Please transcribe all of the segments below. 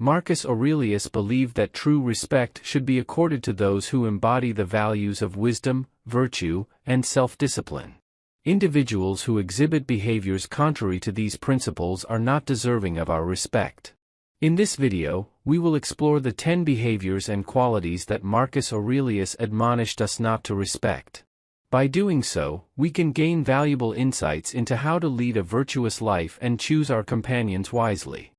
Marcus Aurelius believed that true respect should be accorded to those who embody the values of wisdom, virtue, and self-discipline. Individuals who exhibit behaviors contrary to these principles are not deserving of our respect. In this video, we will explore the 10 behaviors and qualities that Marcus Aurelius admonished us not to respect. By doing so, we can gain valuable insights into how to lead a virtuous life and choose our companions wisely.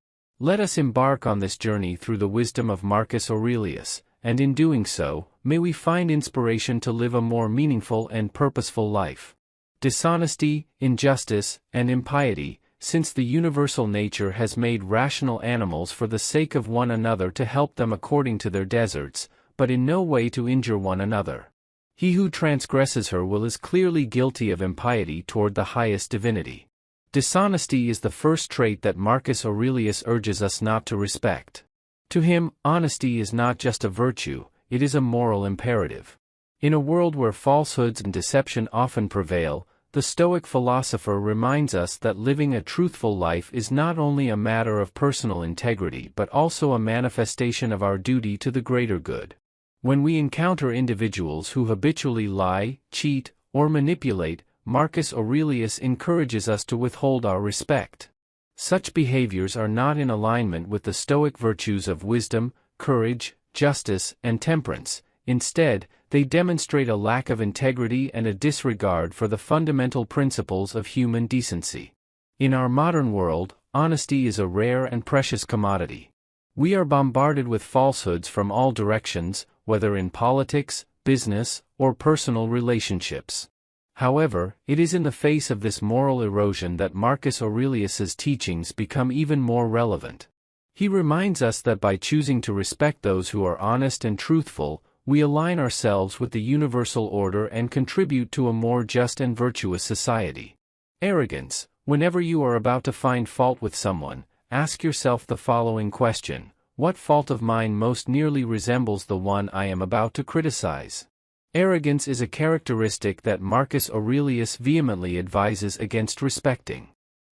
Let us embark on this journey through the wisdom of Marcus Aurelius, and in doing so, may we find inspiration to live a more meaningful and purposeful life. Dishonesty, injustice, and impiety. Since the universal nature has made rational animals for the sake of one another to help them according to their deserts, but in no way to injure one another. He who transgresses her will is clearly guilty of impiety toward the highest divinity. Dishonesty is the first trait that Marcus Aurelius urges us not to respect. To him, honesty is not just a virtue, it is a moral imperative. In a world where falsehoods and deception often prevail, the Stoic philosopher reminds us that living a truthful life is not only a matter of personal integrity but also a manifestation of our duty to the greater good. When we encounter individuals who habitually lie, cheat, or manipulate, Marcus Aurelius encourages us to withhold our respect. Such behaviors are not in alignment with the Stoic virtues of wisdom, courage, justice, and temperance. Instead, they demonstrate a lack of integrity and a disregard for the fundamental principles of human decency. In our modern world, honesty is a rare and precious commodity. We are bombarded with falsehoods from all directions, whether in politics, business, or personal relationships. However, it is in the face of this moral erosion that Marcus Aurelius's teachings become even more relevant. He reminds us that by choosing to respect those who are honest and truthful, we align ourselves with the universal order and contribute to a more just and virtuous society. Arrogance. Whenever you are about to find fault with someone, ask yourself the following question: what fault of mine most nearly resembles the one I am about to criticize? Arrogance is a characteristic that Marcus Aurelius vehemently advises against respecting.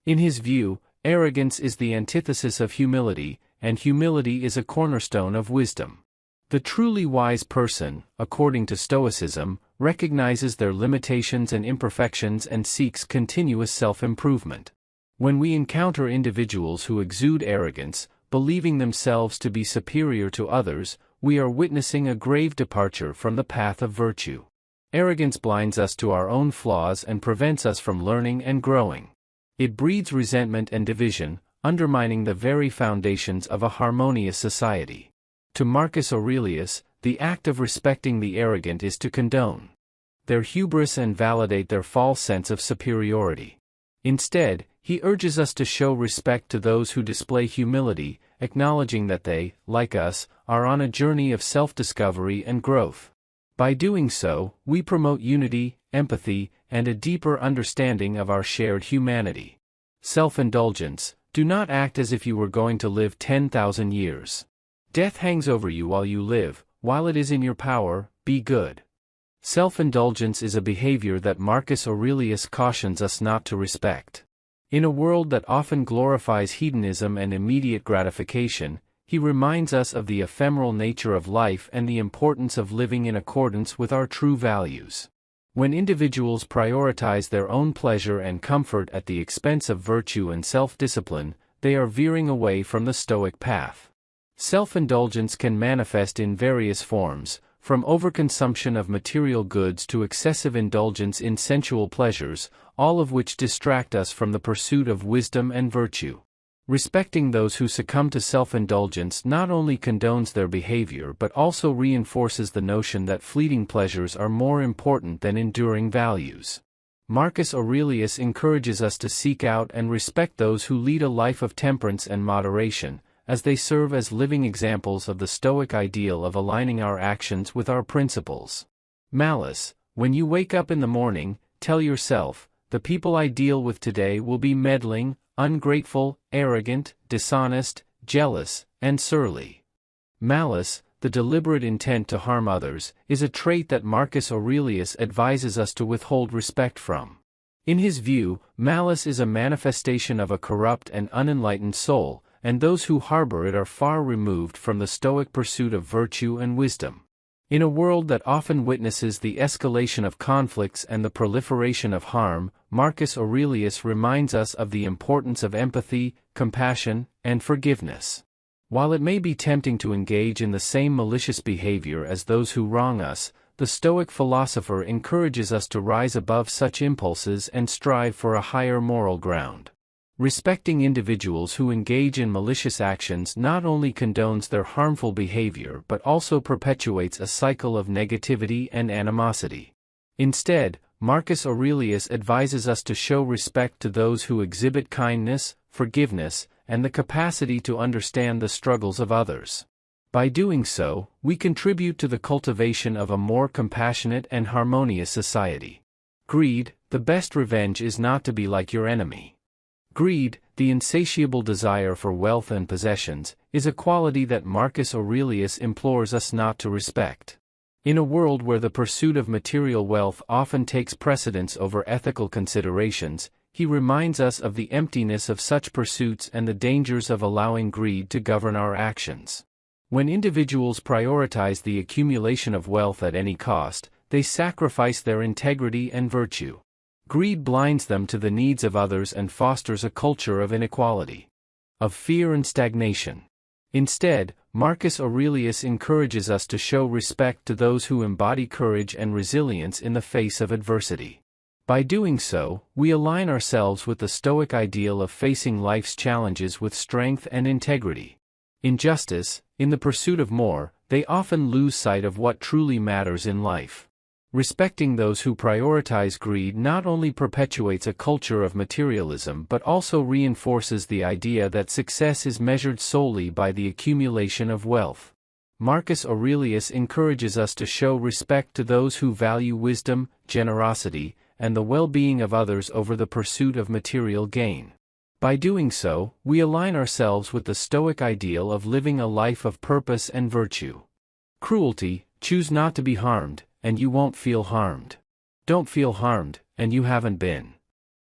In his view, arrogance is the antithesis of humility, and humility is a cornerstone of wisdom. The truly wise person, according to Stoicism, recognizes their limitations and imperfections and seeks continuous self-improvement. When we encounter individuals who exude arrogance, believing themselves to be superior to others, we are witnessing a grave departure from the path of virtue. Arrogance blinds us to our own flaws and prevents us from learning and growing. It breeds resentment and division, undermining the very foundations of a harmonious society. To Marcus Aurelius, the act of respecting the arrogant is to condone their hubris and validate their false sense of superiority. Instead, he urges us to show respect to those who display humility, acknowledging that they, like us, are on a journey of self-discovery and growth. By doing so, we promote unity, empathy, and a deeper understanding of our shared humanity. Self-indulgence. Do not act as if you were going to live 10,000 years. Death hangs over you while you live. While it is in your power, be good. Self-indulgence is a behavior that Marcus Aurelius cautions us not to respect. In a world that often glorifies hedonism and immediate gratification, he reminds us of the ephemeral nature of life and the importance of living in accordance with our true values. When individuals prioritize their own pleasure and comfort at the expense of virtue and self-discipline, they are veering away from the Stoic path. Self-indulgence can manifest in various forms, from overconsumption of material goods to excessive indulgence in sensual pleasures, all of which distract us from the pursuit of wisdom and virtue. Respecting those who succumb to self-indulgence not only condones their behavior but also reinforces the notion that fleeting pleasures are more important than enduring values. Marcus Aurelius encourages us to seek out and respect those who lead a life of temperance and moderation, as they serve as living examples of the Stoic ideal of aligning our actions with our principles. Malice. When you wake up in the morning, tell yourself, the people I deal with today will be meddling, ungrateful, arrogant, dishonest, jealous, and surly. Malice, the deliberate intent to harm others, is a trait that Marcus Aurelius advises us to withhold respect from. In his view, malice is a manifestation of a corrupt and unenlightened soul, and those who harbor it are far removed from the Stoic pursuit of virtue and wisdom. In a world that often witnesses the escalation of conflicts and the proliferation of harm, Marcus Aurelius reminds us of the importance of empathy, compassion, and forgiveness. While it may be tempting to engage in the same malicious behavior as those who wrong us, the Stoic philosopher encourages us to rise above such impulses and strive for a higher moral ground. Respecting individuals who engage in malicious actions not only condones their harmful behavior but also perpetuates a cycle of negativity and animosity. Instead, Marcus Aurelius advises us to show respect to those who exhibit kindness, forgiveness, and the capacity to understand the struggles of others. By doing so, we contribute to the cultivation of a more compassionate and harmonious society. Greed, the best revenge is not to be like your enemy. Greed, the insatiable desire for wealth and possessions, is a quality that Marcus Aurelius implores us not to respect. In a world where the pursuit of material wealth often takes precedence over ethical considerations, he reminds us of the emptiness of such pursuits and the dangers of allowing greed to govern our actions. When individuals prioritize the accumulation of wealth at any cost, they sacrifice their integrity and virtue. Greed blinds them to the needs of others and fosters a culture of inequality, of fear and stagnation. Instead, Marcus Aurelius encourages us to show respect to those who embody courage and resilience in the face of adversity. By doing so, we align ourselves with the Stoic ideal of facing life's challenges with strength and integrity. In justice, in the pursuit of more, they often lose sight of what truly matters in life. Respecting those who prioritize greed not only perpetuates a culture of materialism but also reinforces the idea that success is measured solely by the accumulation of wealth. Marcus Aurelius encourages us to show respect to those who value wisdom, generosity, and the well-being of others over the pursuit of material gain. By doing so, we align ourselves with the Stoic ideal of living a life of purpose and virtue. Cruelty, choose not to be harmed, and you won't feel harmed. Don't feel harmed, and you haven't been.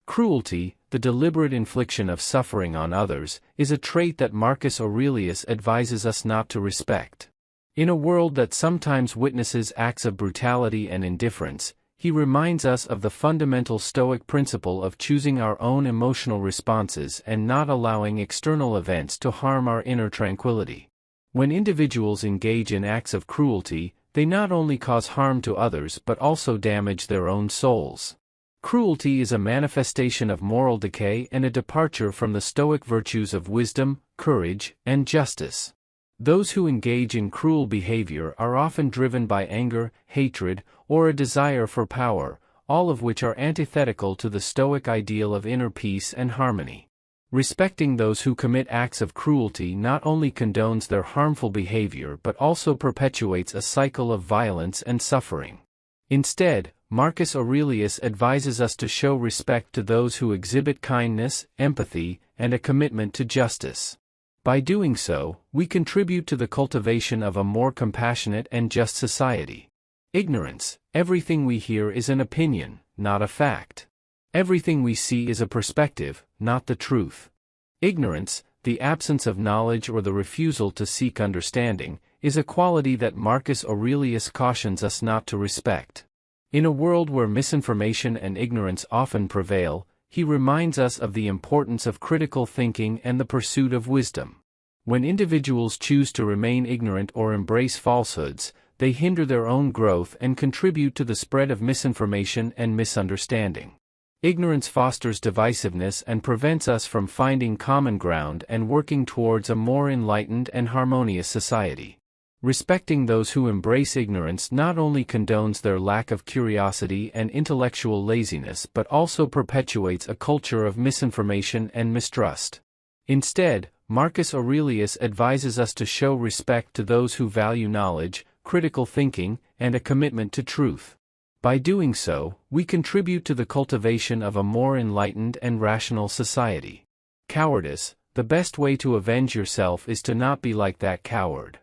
Cruelty, the deliberate infliction of suffering on others, is a trait that Marcus Aurelius advises us not to respect. In a world that sometimes witnesses acts of brutality and indifference, he reminds us of the fundamental Stoic principle of choosing our own emotional responses and not allowing external events to harm our inner tranquility. When individuals engage in acts of cruelty, they not only cause harm to others but also damage their own souls. Cruelty is a manifestation of moral decay and a departure from the Stoic virtues of wisdom, courage, and justice. Those who engage in cruel behavior are often driven by anger, hatred, or a desire for power, all of which are antithetical to the Stoic ideal of inner peace and harmony. Respecting those who commit acts of cruelty not only condones their harmful behavior but also perpetuates a cycle of violence and suffering. Instead, Marcus Aurelius advises us to show respect to those who exhibit kindness, empathy, and a commitment to justice. By doing so, we contribute to the cultivation of a more compassionate and just society. Ignorance, everything we hear is an opinion, not a fact. Everything we see is a perspective, not the truth. Ignorance, the absence of knowledge or the refusal to seek understanding, is a quality that Marcus Aurelius cautions us not to respect. In a world where misinformation and ignorance often prevail, he reminds us of the importance of critical thinking and the pursuit of wisdom. When individuals choose to remain ignorant or embrace falsehoods, they hinder their own growth and contribute to the spread of misinformation and misunderstanding. Ignorance fosters divisiveness and prevents us from finding common ground and working towards a more enlightened and harmonious society. Respecting those who embrace ignorance not only condones their lack of curiosity and intellectual laziness but also perpetuates a culture of misinformation and mistrust. Instead, Marcus Aurelius advises us to show respect to those who value knowledge, critical thinking, and a commitment to truth. By doing so, we contribute to the cultivation of a more enlightened and rational society. Cowardice, the best way to avenge yourself is to not be like that coward.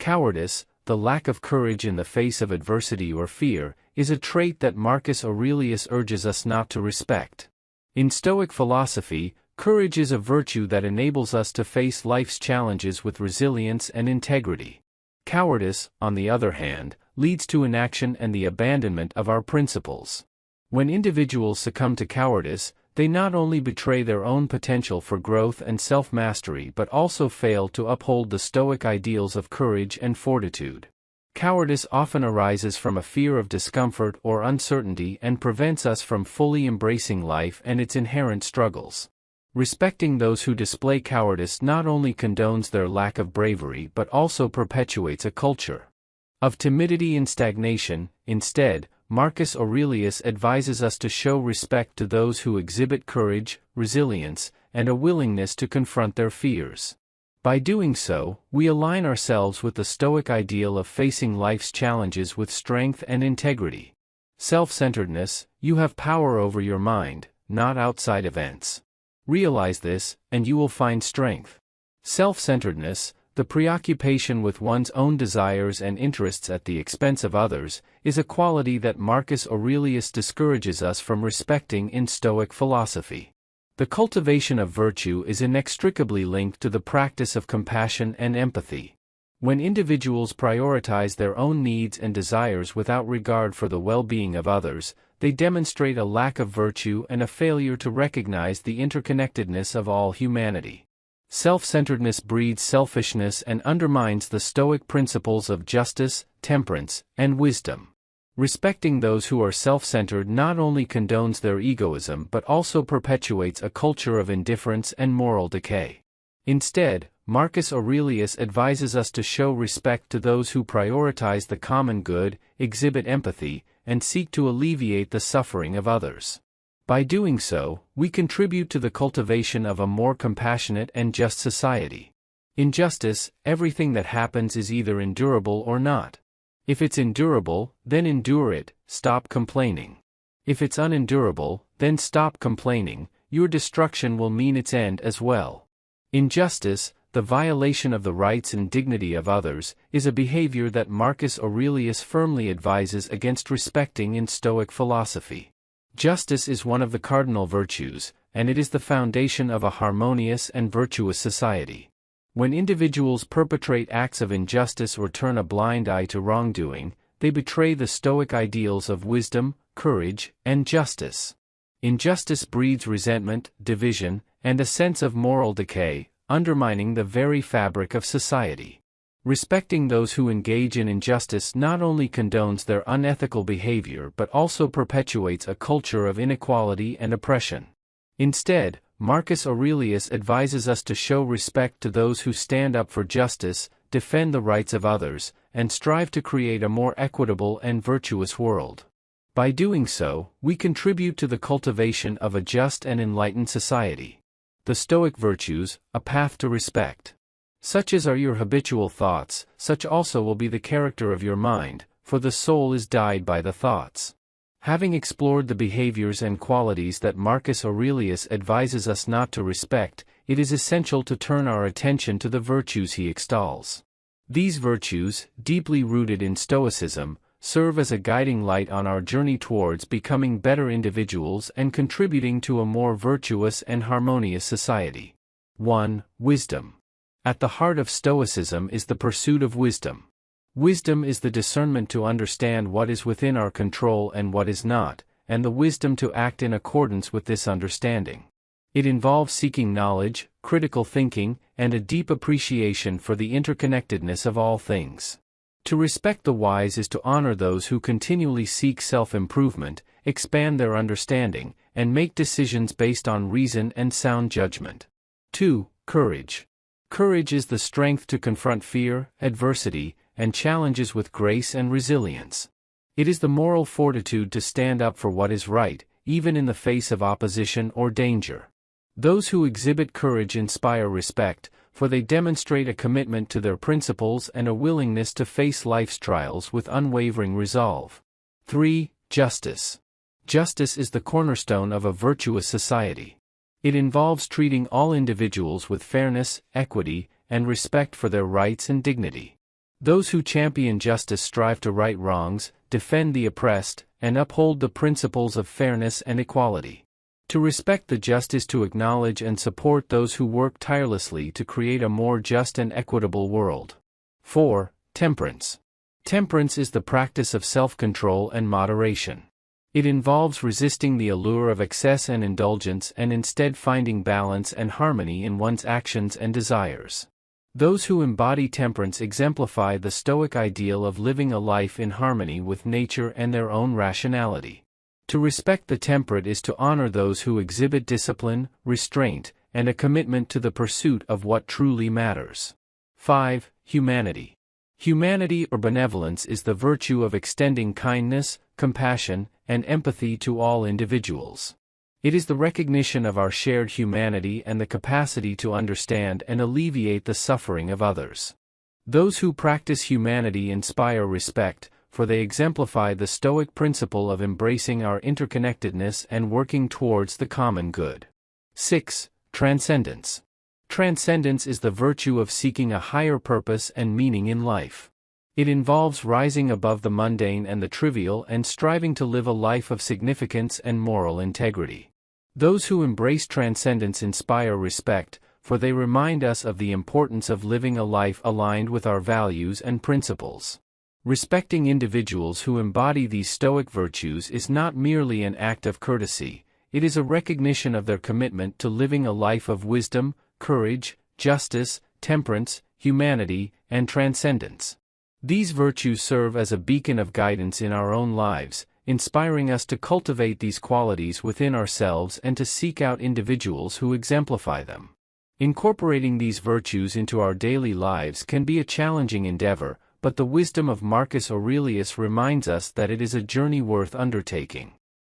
Cowardice, the lack of courage in the face of adversity or fear, is a trait that Marcus Aurelius urges us not to respect. In Stoic philosophy, courage is a virtue that enables us to face life's challenges with resilience and integrity. Cowardice, on the other hand, leads to inaction and the abandonment of our principles. When individuals succumb to cowardice, they not only betray their own potential for growth and self-mastery but also fail to uphold the Stoic ideals of courage and fortitude. Cowardice often arises from a fear of discomfort or uncertainty and prevents us from fully embracing life and its inherent struggles. Respecting those who display cowardice not only condones their lack of bravery but also perpetuates a culture of timidity and stagnation. Instead, Marcus Aurelius advises us to show respect to those who exhibit courage, resilience, and a willingness to confront their fears. By doing so, we align ourselves with the Stoic ideal of facing life's challenges with strength and integrity. Self-centeredness: you have power over your mind, not outside events. Realize this, and you will find strength. Self-centeredness, the preoccupation with one's own desires and interests at the expense of others, is a quality that Marcus Aurelius discourages us from respecting in Stoic philosophy. The cultivation of virtue is inextricably linked to the practice of compassion and empathy. When individuals prioritize their own needs and desires without regard for the well-being of others, they demonstrate a lack of virtue and a failure to recognize the interconnectedness of all humanity. Self-centeredness breeds selfishness and undermines the Stoic principles of justice, temperance, and wisdom. Respecting those who are self-centered not only condones their egoism but also perpetuates a culture of indifference and moral decay. Instead, Marcus Aurelius advises us to show respect to those who prioritize the common good, exhibit empathy, and seek to alleviate the suffering of others. By doing so, we contribute to the cultivation of a more compassionate and just society. In justice, everything that happens is either endurable or not. If it's endurable, then endure it, stop complaining. If it's unendurable, then stop complaining, your destruction will mean its end as well. In justice, the violation of the rights and dignity of others is a behavior that Marcus Aurelius firmly advises against respecting in Stoic philosophy. Justice is one of the cardinal virtues, and it is the foundation of a harmonious and virtuous society. When individuals perpetrate acts of injustice or turn a blind eye to wrongdoing, they betray the Stoic ideals of wisdom, courage, and justice. Injustice breeds resentment, division, and a sense of moral decay, undermining the very fabric of society. Respecting those who engage in injustice not only condones their unethical behavior but also perpetuates a culture of inequality and oppression. Instead, Marcus Aurelius advises us to show respect to those who stand up for justice, defend the rights of others, and strive to create a more equitable and virtuous world. By doing so, we contribute to the cultivation of a just and enlightened society. The Stoic virtues, a path to respect. Such as are your habitual thoughts, such also will be the character of your mind, for the soul is dyed by the thoughts. Having explored the behaviors and qualities that Marcus Aurelius advises us not to respect, it is essential to turn our attention to the virtues he extols. These virtues, deeply rooted in Stoicism, serve as a guiding light on our journey towards becoming better individuals and contributing to a more virtuous and harmonious society. 1. Wisdom. At the heart of Stoicism is the pursuit of wisdom. Wisdom is the discernment to understand what is within our control and what is not, and the wisdom to act in accordance with this understanding. It involves seeking knowledge, critical thinking, and a deep appreciation for the interconnectedness of all things. To respect the wise is to honor those who continually seek self-improvement, expand their understanding, and make decisions based on reason and sound judgment. 2. Courage. Courage is the strength to confront fear, adversity, and challenges with grace and resilience. It is the moral fortitude to stand up for what is right, even in the face of opposition or danger. Those who exhibit courage inspire respect, for they demonstrate a commitment to their principles and a willingness to face life's trials with unwavering resolve. 3. Justice. Justice is the cornerstone of a virtuous society. It involves treating all individuals with fairness, equity, and respect for their rights and dignity. Those who champion justice strive to right wrongs, defend the oppressed, and uphold the principles of fairness and equality. To respect the just is to acknowledge and support those who work tirelessly to create a more just and equitable world. 4. Temperance. Temperance is the practice of self-control and moderation. It involves resisting the allure of excess and indulgence and instead finding balance and harmony in one's actions and desires. Those who embody temperance exemplify the Stoic ideal of living a life in harmony with nature and their own rationality. To respect the temperate is to honor those who exhibit discipline, restraint, and a commitment to the pursuit of what truly matters. 5. Humanity. Humanity or benevolence is the virtue of extending kindness, compassion, and empathy to all individuals. It is the recognition of our shared humanity and the capacity to understand and alleviate the suffering of others. Those who practice humanity inspire respect, for they exemplify the Stoic principle of embracing our interconnectedness and working towards the common good. 6. Transcendence. Transcendence is the virtue of seeking a higher purpose and meaning in life. It involves rising above the mundane and the trivial and striving to live a life of significance and moral integrity. Those who embrace transcendence inspire respect, for they remind us of the importance of living a life aligned with our values and principles. Respecting individuals who embody these Stoic virtues is not merely an act of courtesy, it is a recognition of their commitment to living a life of wisdom, courage, justice, temperance, humanity, and transcendence. These virtues serve as a beacon of guidance in our own lives, inspiring us to cultivate these qualities within ourselves and to seek out individuals who exemplify them. Incorporating these virtues into our daily lives can be a challenging endeavor, but the wisdom of Marcus Aurelius reminds us that it is a journey worth undertaking.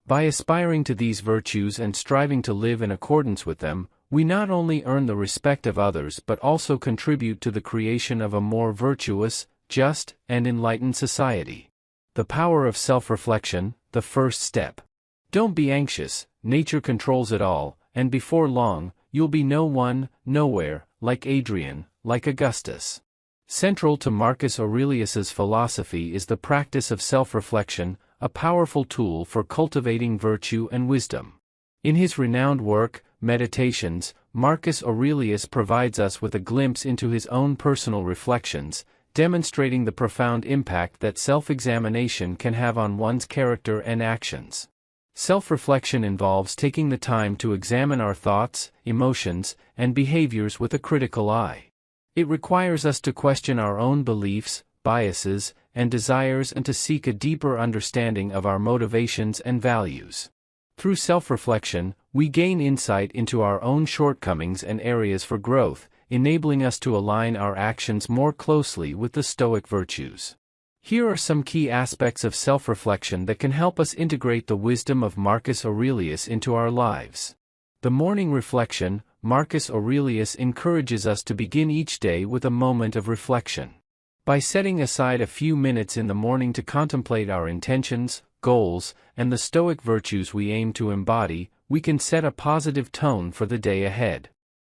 By aspiring to these virtues and striving to live in accordance with them, we not only earn the respect of others but also contribute to the creation of a more virtuous, just, and enlightened society. The power of self-reflection, the first step. Don't be anxious, nature controls it all, and before long, you'll be no one, nowhere, like Adrian, like Augustus. Central to Marcus Aurelius's philosophy is the practice of self-reflection, a powerful tool for cultivating virtue and wisdom. In his renowned work, Meditations, Marcus Aurelius provides us with a glimpse into his own personal reflections, demonstrating the profound impact that self-examination can have on one's character and actions. Self-reflection involves taking the time to examine our thoughts, emotions, and behaviors with a critical eye. It requires us to question our own beliefs, biases, and desires and to seek a deeper understanding of our motivations and values. Through self-reflection, we gain insight into our own shortcomings and areas for growth, enabling us to align our actions more closely with the Stoic virtues. Here are some key aspects of self-reflection that can help us integrate the wisdom of Marcus Aurelius into our lives. The morning reflection. Marcus Aurelius encourages us to begin each day with a moment of reflection. By setting aside a few minutes in the morning to contemplate our intentions, goals, and the Stoic virtues we aim to embody, we can set a positive tone for the day ahead.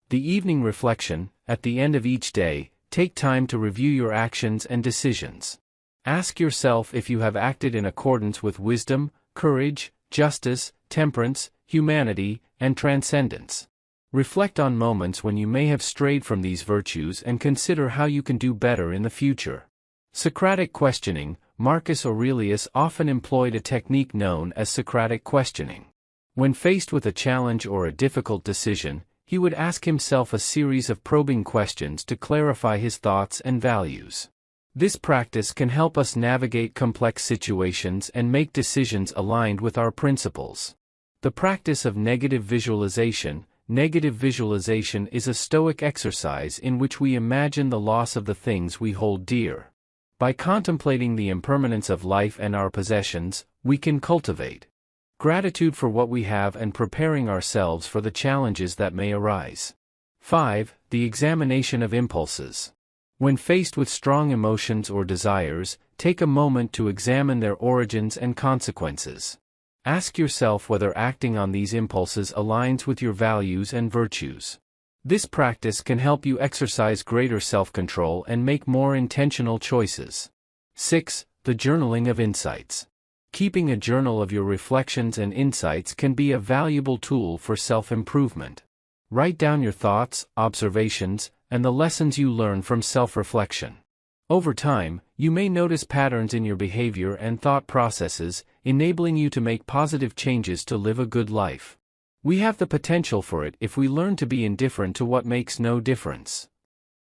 The evening reflection. At the end of each day, take time to review your actions and decisions. Ask yourself if you have acted in accordance with wisdom, courage, justice, temperance, humanity, and transcendence. Reflect on moments when you may have strayed from these virtues and consider how you can do better in the future. Socratic questioning. Marcus Aurelius often employed a technique known as Socratic questioning. When faced with a challenge or a difficult decision, he would ask himself a series of probing questions to clarify his thoughts and values. This practice can help us navigate complex situations and make decisions aligned with our principles. The practice of negative visualization. Negative visualization is a Stoic exercise in which we imagine the loss of the things we hold dear. By contemplating the impermanence of life and our possessions, we can cultivate gratitude for what we have and preparing ourselves for the challenges that may arise. 5. The examination of impulses. When faced with strong emotions or desires, take a moment to examine their origins and consequences. Ask yourself whether acting on these impulses aligns with your values and virtues. This practice can help you exercise greater self-control and make more intentional choices. 6. The journaling of insights. Keeping a journal of your reflections and insights can be a valuable tool for self-improvement. Write down your thoughts, observations, and the lessons you learn from self-reflection. Over time, you may notice patterns in your behavior and thought processes, enabling you to make positive changes to live a good life. We have the potential for it if we learn to be indifferent to what makes no difference.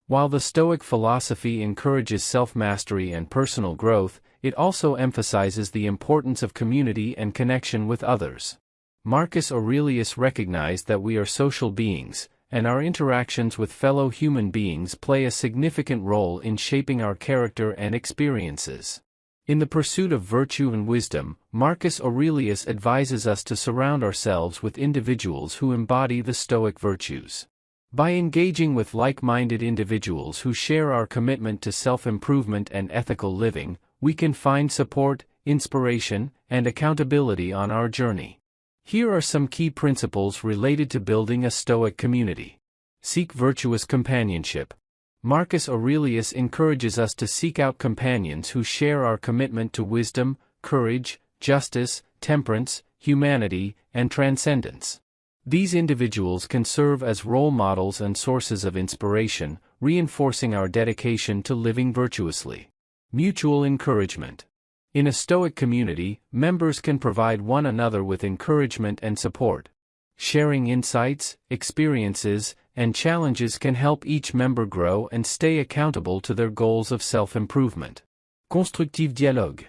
While the Stoic philosophy encourages self-mastery and personal growth, it also emphasizes the importance of community and connection with others. Marcus Aurelius recognized that we are social beings, and our interactions with fellow human beings play a significant role in shaping our character and experiences. In the pursuit of virtue and wisdom, Marcus Aurelius advises us to surround ourselves with individuals who embody the Stoic virtues. By engaging with like-minded individuals who share our commitment to self-improvement and ethical living, we can find support, inspiration, and accountability on our journey. Here are some key principles related to building a Stoic community. Seek virtuous companionship. Marcus Aurelius encourages us to seek out companions who share our commitment to wisdom, courage, justice, temperance, humanity, and transcendence. These individuals can serve as role models and sources of inspiration, reinforcing our dedication to living virtuously. Mutual encouragement. In a Stoic community, members can provide one another with encouragement and support. Sharing insights, experiences, and challenges can help each member grow and stay accountable to their goals of self-improvement. Constructive dialogue.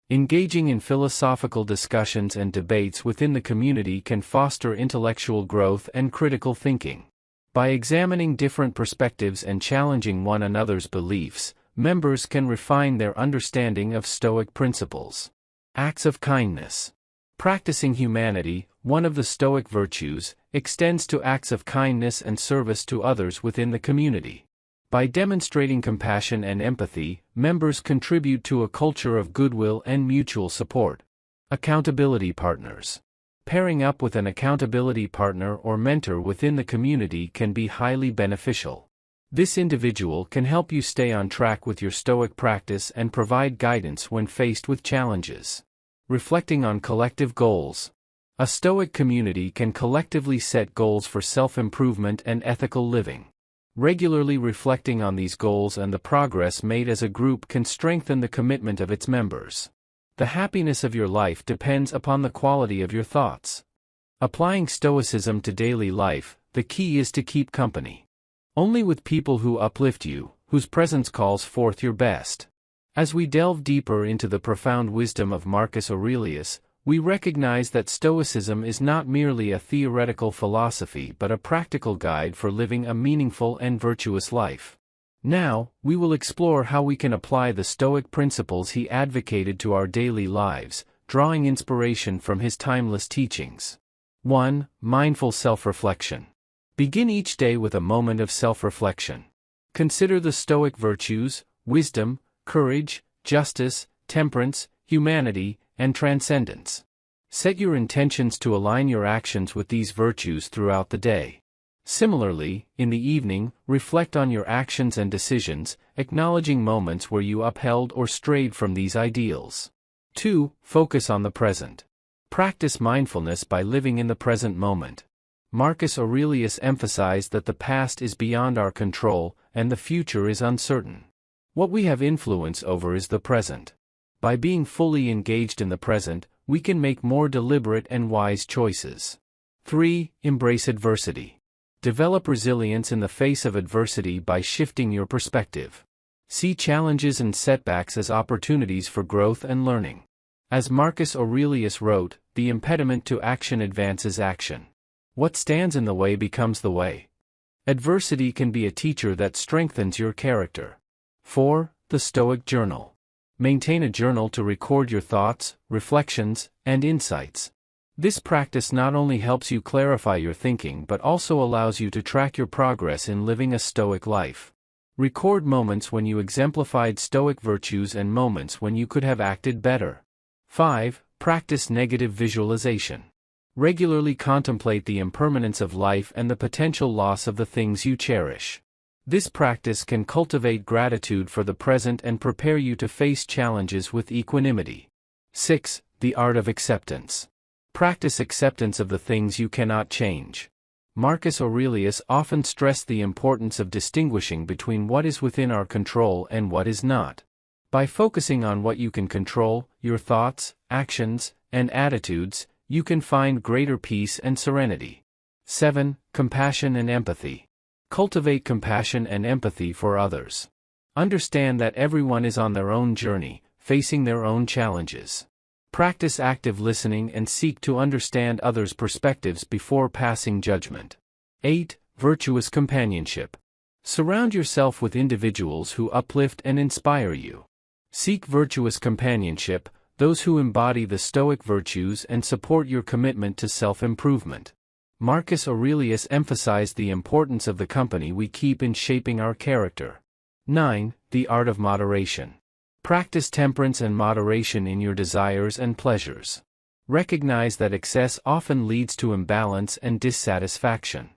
Engaging in philosophical discussions and debates within the community can foster intellectual growth and critical thinking. By examining different perspectives and challenging one another's beliefs, members can refine their understanding of Stoic principles. Acts of kindness. Practicing humanity, one of the Stoic virtues, extends to acts of kindness and service to others within the community. By demonstrating compassion and empathy, members contribute to a culture of goodwill and mutual support. Accountability partners. Pairing up with an accountability partner or mentor within the community can be highly beneficial. This individual can help you stay on track with your Stoic practice and provide guidance when faced with challenges. Reflecting on collective goals. A Stoic community can collectively set goals for self-improvement and ethical living. Regularly reflecting on these goals and the progress made as a group can strengthen the commitment of its members. The happiness of your life depends upon the quality of your thoughts. Applying Stoicism to daily life, the key is to keep company. Only with people who uplift you, whose presence calls forth your best. As we delve deeper into the profound wisdom of Marcus Aurelius, we recognize that Stoicism is not merely a theoretical philosophy but a practical guide for living a meaningful and virtuous life. Now, we will explore how we can apply the Stoic principles he advocated to our daily lives, drawing inspiration from his timeless teachings. 1. Mindful self-reflection. Begin each day with a moment of self-reflection. Consider the Stoic virtues, wisdom, courage, justice, temperance, humanity, and transcendence. Set your intentions to align your actions with these virtues throughout the day. Similarly, in the evening, reflect on your actions and decisions, acknowledging moments where you upheld or strayed from these ideals. 2. Focus on the present. Practice mindfulness by living in the present moment. Marcus Aurelius emphasized that the past is beyond our control, and the future is uncertain. What we have influence over is the present. By being fully engaged in the present, we can make more deliberate and wise choices. 3. Embrace adversity. Develop resilience in the face of adversity by shifting your perspective. See challenges and setbacks as opportunities for growth and learning. As Marcus Aurelius wrote, the impediment to action advances action. What stands in the way becomes the way. Adversity can be a teacher that strengthens your character. 4. The Stoic Journal. Maintain a journal to record your thoughts, reflections, and insights. This practice not only helps you clarify your thinking but also allows you to track your progress in living a Stoic life. Record moments when you exemplified Stoic virtues and moments when you could have acted better. 5. Practice negative visualization. Regularly contemplate the impermanence of life and the potential loss of the things you cherish. This practice can cultivate gratitude for the present and prepare you to face challenges with equanimity. 6. the art of acceptance. Practice acceptance of the things you cannot change. Marcus Aurelius often stressed the importance of distinguishing between what is within our control and what is not. By focusing on what you can control, your thoughts, actions, and attitudes, you can find greater peace and serenity. 7. Compassion and empathy. Cultivate compassion and empathy for others. Understand that everyone is on their own journey, facing their own challenges. Practice active listening and seek to understand others' perspectives before passing judgment. 8. Virtuous companionship. Surround yourself with individuals who uplift and inspire you. Seek virtuous companionship, those who embody the Stoic virtues and support your commitment to self-improvement. Marcus Aurelius emphasized the importance of the company we keep in shaping our character. 9. The art of moderation. Practice temperance and moderation in your desires and pleasures. Recognize that excess often leads to imbalance and dissatisfaction.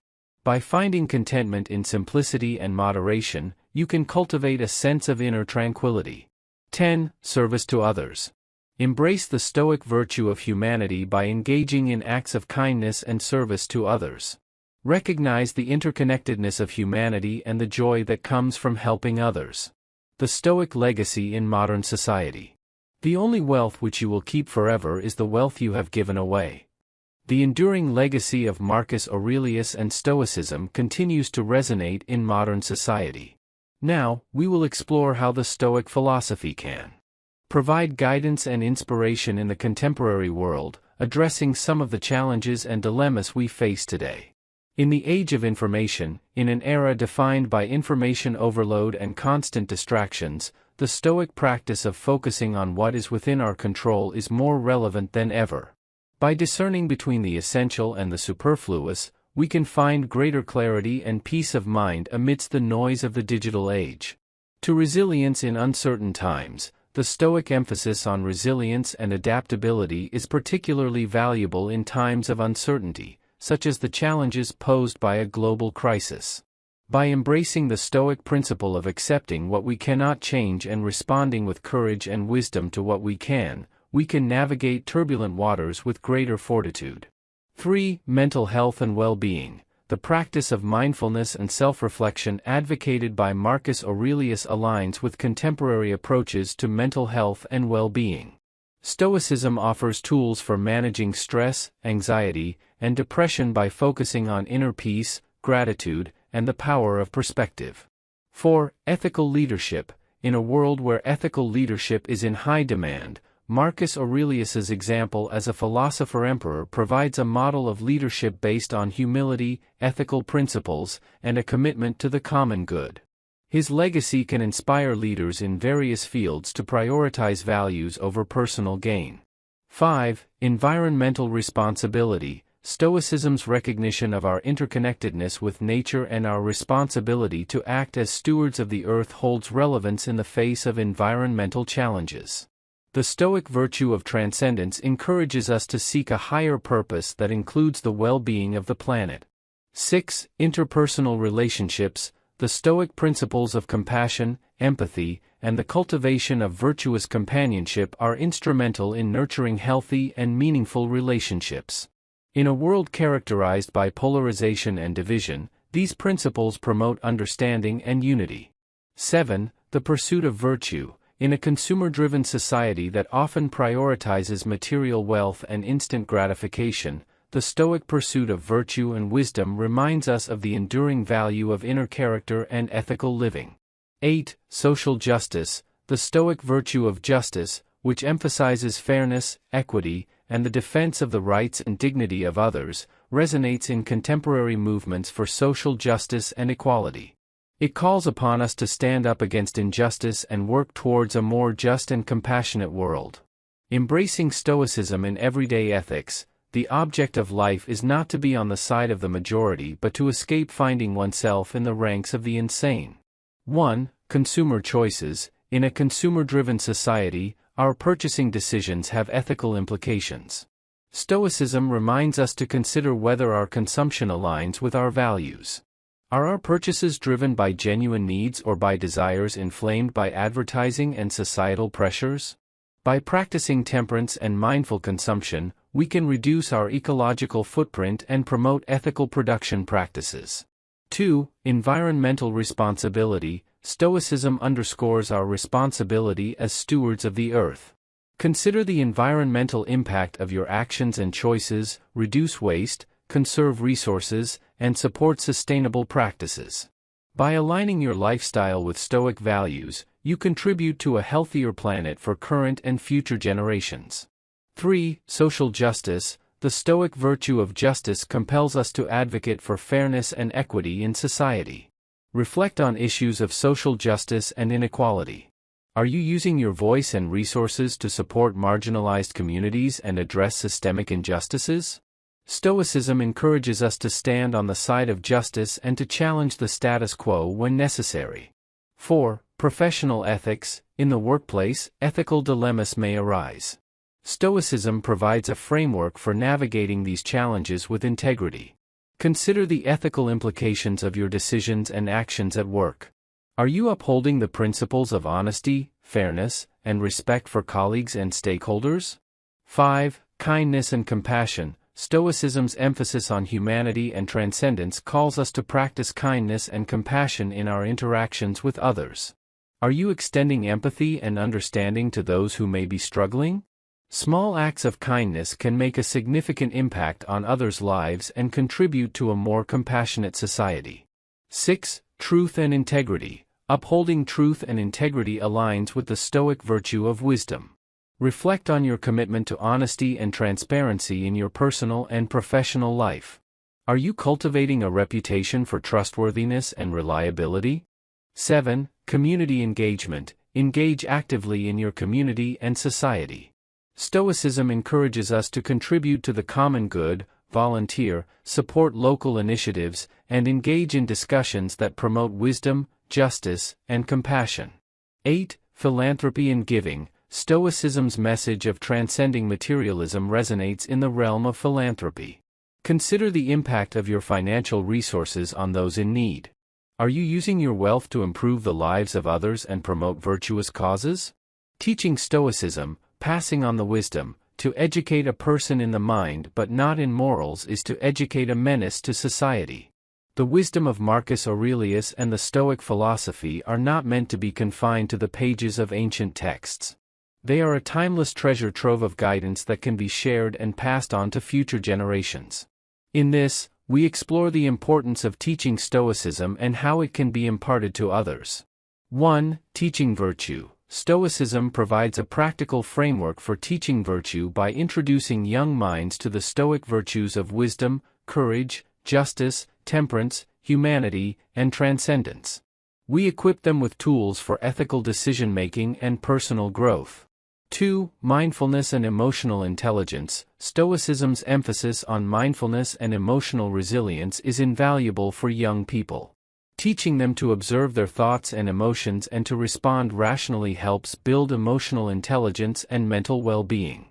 By finding contentment in simplicity and moderation, you can cultivate a sense of inner tranquility. 10. Service to others. Embrace the Stoic virtue of humanity by engaging in acts of kindness and service to others. Recognize the interconnectedness of humanity and the joy that comes from helping others. The Stoic legacy in modern society. The only wealth which you will keep forever is the wealth you have given away. The enduring legacy of Marcus Aurelius and Stoicism continues to resonate in modern society. Now, we will explore how the Stoic philosophy can provide guidance and inspiration in the contemporary world, addressing some of the challenges and dilemmas we face today. In the age of information, in an era defined by information overload and constant distractions, the Stoic practice of focusing on what is within our control is more relevant than ever. By discerning between the essential and the superfluous, we can find greater clarity and peace of mind amidst the noise of the digital age. To resilience in uncertain times, the Stoic emphasis on resilience and adaptability is particularly valuable in times of uncertainty, such as the challenges posed by a global crisis. By embracing the Stoic principle of accepting what we cannot change and responding with courage and wisdom to what we can navigate turbulent waters with greater fortitude. 3. Mental health and well-being. The practice of mindfulness and self-reflection advocated by Marcus Aurelius aligns with contemporary approaches to mental health and well-being. Stoicism offers tools for managing stress, anxiety, and depression by focusing on inner peace, gratitude, and the power of perspective. 4. Ethical leadership. In a world where ethical leadership is in high demand, Marcus Aurelius's example as a philosopher-emperor provides a model of leadership based on humility, ethical principles, and a commitment to the common good. His legacy can inspire leaders in various fields to prioritize values over personal gain. 5. Environmental responsibility. Stoicism's recognition of our interconnectedness with nature and our responsibility to act as stewards of the earth holds relevance in the face of environmental challenges. The Stoic virtue of transcendence encourages us to seek a higher purpose that includes the well-being of the planet. 6. Interpersonal relationships. The Stoic principles of compassion, empathy, and the cultivation of virtuous companionship are instrumental in nurturing healthy and meaningful relationships. In a world characterized by polarization and division, these principles promote understanding and unity. 7. The pursuit of virtue. In a consumer-driven society that often prioritizes material wealth and instant gratification, the Stoic pursuit of virtue and wisdom reminds us of the enduring value of inner character and ethical living. 8. Social justice. The Stoic virtue of justice, which emphasizes fairness, equity, and the defense of the rights and dignity of others, resonates in contemporary movements for social justice and equality. It calls upon us to stand up against injustice and work towards a more just and compassionate world. Embracing Stoicism in everyday ethics, the object of life is not to be on the side of the majority but to escape finding oneself in the ranks of the insane. 1. Consumer choices. In a consumer-driven society, our purchasing decisions have ethical implications. Stoicism reminds us to consider whether our consumption aligns with our values. Are our purchases driven by genuine needs or by desires inflamed by advertising and societal pressures? By practicing temperance and mindful consumption, we can reduce our ecological footprint and promote ethical production practices. 2. Environmental responsibility. Stoicism underscores our responsibility as stewards of the earth. Consider the environmental impact of your actions and choices, reduce waste, conserve resources, and support sustainable practices. By aligning your lifestyle with Stoic values, you contribute to a healthier planet for current and future generations. 3. Social justice. The Stoic virtue of justice compels us to advocate for fairness and equity in society. Reflect on issues of social justice and inequality. Are you using your voice and resources to support marginalized communities and address systemic injustices? Stoicism encourages us to stand on the side of justice and to challenge the status quo when necessary. 4. Professional ethics. In the workplace, ethical dilemmas may arise. Stoicism provides a framework for navigating these challenges with integrity. Consider the ethical implications of your decisions and actions at work. Are you upholding the principles of honesty, fairness, and respect for colleagues and stakeholders? 5. Kindness and compassion. Stoicism's emphasis on humanity and transcendence calls us to practice kindness and compassion in our interactions with others. Are you extending empathy and understanding to those who may be struggling? Small acts of kindness can make a significant impact on others' lives and contribute to a more compassionate society. 6. Truth and integrity. Upholding truth and integrity aligns with the Stoic virtue of wisdom. Reflect on your commitment to honesty and transparency in your personal and professional life. Are you cultivating a reputation for trustworthiness and reliability? 7. Community engagement. Engage actively in your community and society. Stoicism encourages us to contribute to the common good, volunteer, support local initiatives, and engage in discussions that promote wisdom, justice, and compassion. 8. Philanthropy and giving. Stoicism's message of transcending materialism resonates in the realm of philanthropy. Consider the impact of your financial resources on those in need. Are you using your wealth to improve the lives of others and promote virtuous causes? Teaching Stoicism, passing on the wisdom, to educate a person in the mind but not in morals is to educate a menace to society. The wisdom of Marcus Aurelius and the Stoic philosophy are not meant to be confined to the pages of ancient texts. They are a timeless treasure trove of guidance that can be shared and passed on to future generations. In this, we explore the importance of teaching Stoicism and how it can be imparted to others. 1. Teaching virtue. Stoicism provides a practical framework for teaching virtue by introducing young minds to the Stoic virtues of wisdom, courage, justice, temperance, humanity, and transcendence. We equip them with tools for ethical decision-making and personal growth. 2. Mindfulness and emotional intelligence. Stoicism's emphasis on mindfulness and emotional resilience is invaluable for young people. Teaching them to observe their thoughts and emotions and to respond rationally helps build emotional intelligence and mental well-being.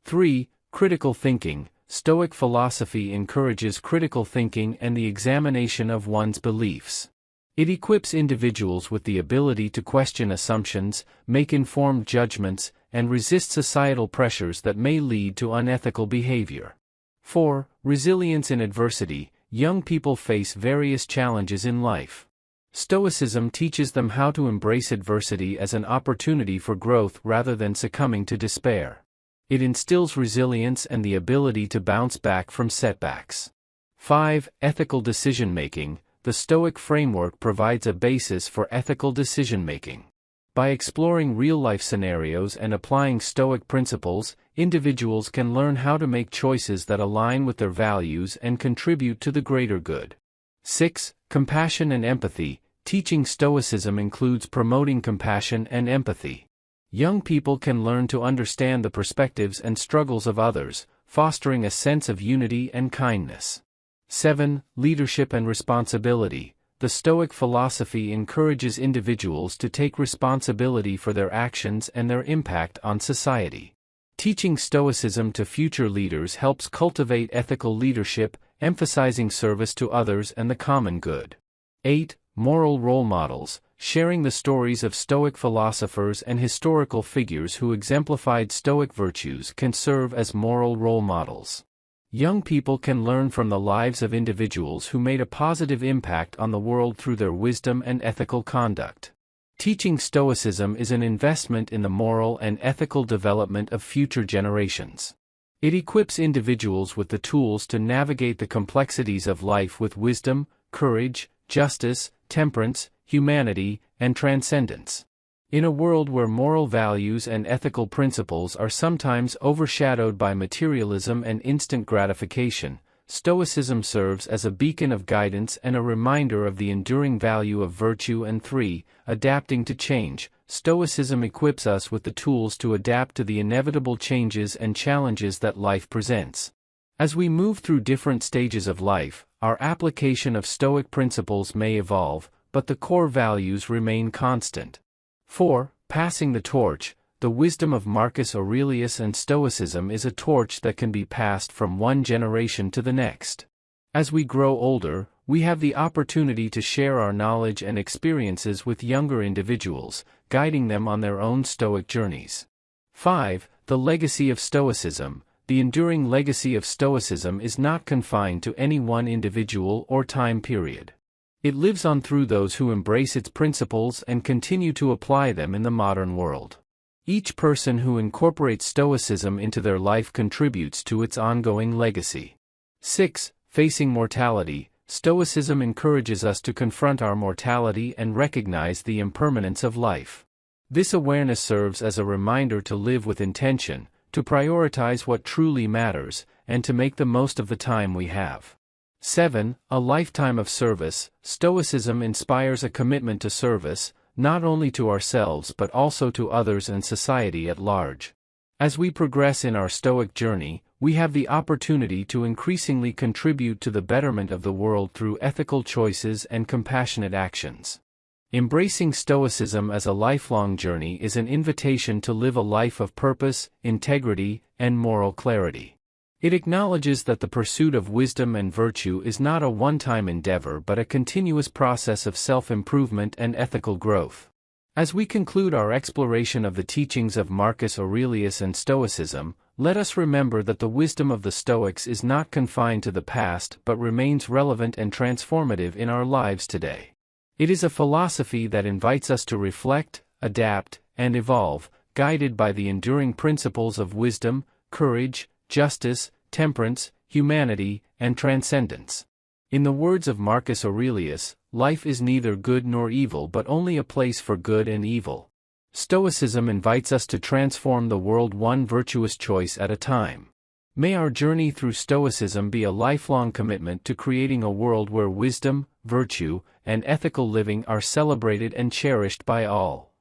3. Critical thinking. Stoic philosophy encourages critical thinking and the examination of one's beliefs. It equips individuals with the ability to question assumptions, make informed judgments, and resist societal pressures that may lead to unethical behavior. 4. Resilience in adversity. Young people face various challenges in life. Stoicism teaches them how to embrace adversity as an opportunity for growth rather than succumbing to despair. It instills resilience and the ability to bounce back from setbacks. 5. Ethical decision-making. The Stoic framework provides a basis for ethical decision-making. By exploring real-life scenarios and applying Stoic principles, individuals can learn how to make choices that align with their values and contribute to the greater good. 6. Compassion and empathy. Teaching Stoicism includes promoting compassion and empathy. Young people can learn to understand the perspectives and struggles of others, fostering a sense of unity and kindness. 7. Leadership and responsibility. The Stoic philosophy encourages individuals to take responsibility for their actions and their impact on society. Teaching Stoicism to future leaders helps cultivate ethical leadership, emphasizing service to others and the common good. 8. Moral role models. sharing the stories of Stoic philosophers and historical figures who exemplified Stoic virtues can serve as moral role models. Young people can learn from the lives of individuals who made a positive impact on the world through their wisdom and ethical conduct. Teaching Stoicism is an investment in the moral and ethical development of future generations. It equips individuals with the tools to navigate the complexities of life with wisdom, courage, justice, temperance, humanity, and transcendence. In a world where moral values and ethical principles are sometimes overshadowed by materialism and instant gratification, Stoicism serves as a beacon of guidance and a reminder of the enduring value of virtue. And 3. Adapting to change. Stoicism equips us with the tools to adapt to the inevitable changes and challenges that life presents. As we move through different stages of life, our application of Stoic principles may evolve, but the core values remain constant. 4. Passing the torch. The wisdom of Marcus Aurelius and Stoicism is a torch that can be passed from one generation to the next. As we grow older, we have the opportunity to share our knowledge and experiences with younger individuals, guiding them on their own Stoic journeys. 5. The legacy of Stoicism. The enduring legacy of Stoicism is not confined to any one individual or time period. It lives on through those who embrace its principles and continue to apply them in the modern world. Each person who incorporates Stoicism into their life contributes to its ongoing legacy. 6. Facing mortality. Stoicism encourages us to confront our mortality and recognize the impermanence of life. This awareness serves as a reminder to live with intention, to prioritize what truly matters, and to make the most of the time we have. 7. A lifetime of service. Stoicism inspires a commitment to service, not only to ourselves but also to others and society at large. As we progress in our Stoic journey, we have the opportunity to increasingly contribute to the betterment of the world through ethical choices and compassionate actions. Embracing Stoicism as a lifelong journey is an invitation to live a life of purpose, integrity, and moral clarity. It acknowledges that the pursuit of wisdom and virtue is not a one-time endeavor but a continuous process of self-improvement and ethical growth. As we conclude our exploration of the teachings of Marcus Aurelius and Stoicism, let us remember that the wisdom of the Stoics is not confined to the past but remains relevant and transformative in our lives today. It is a philosophy that invites us to reflect, adapt, and evolve, guided by the enduring principles of wisdom, courage, justice, temperance, humanity, and transcendence. In the words of Marcus Aurelius, life is neither good nor evil but only a place for good and evil. Stoicism invites us to transform the world one virtuous choice at a time. May our journey through Stoicism be a lifelong commitment to creating a world where wisdom, virtue, and ethical living are celebrated and cherished by all.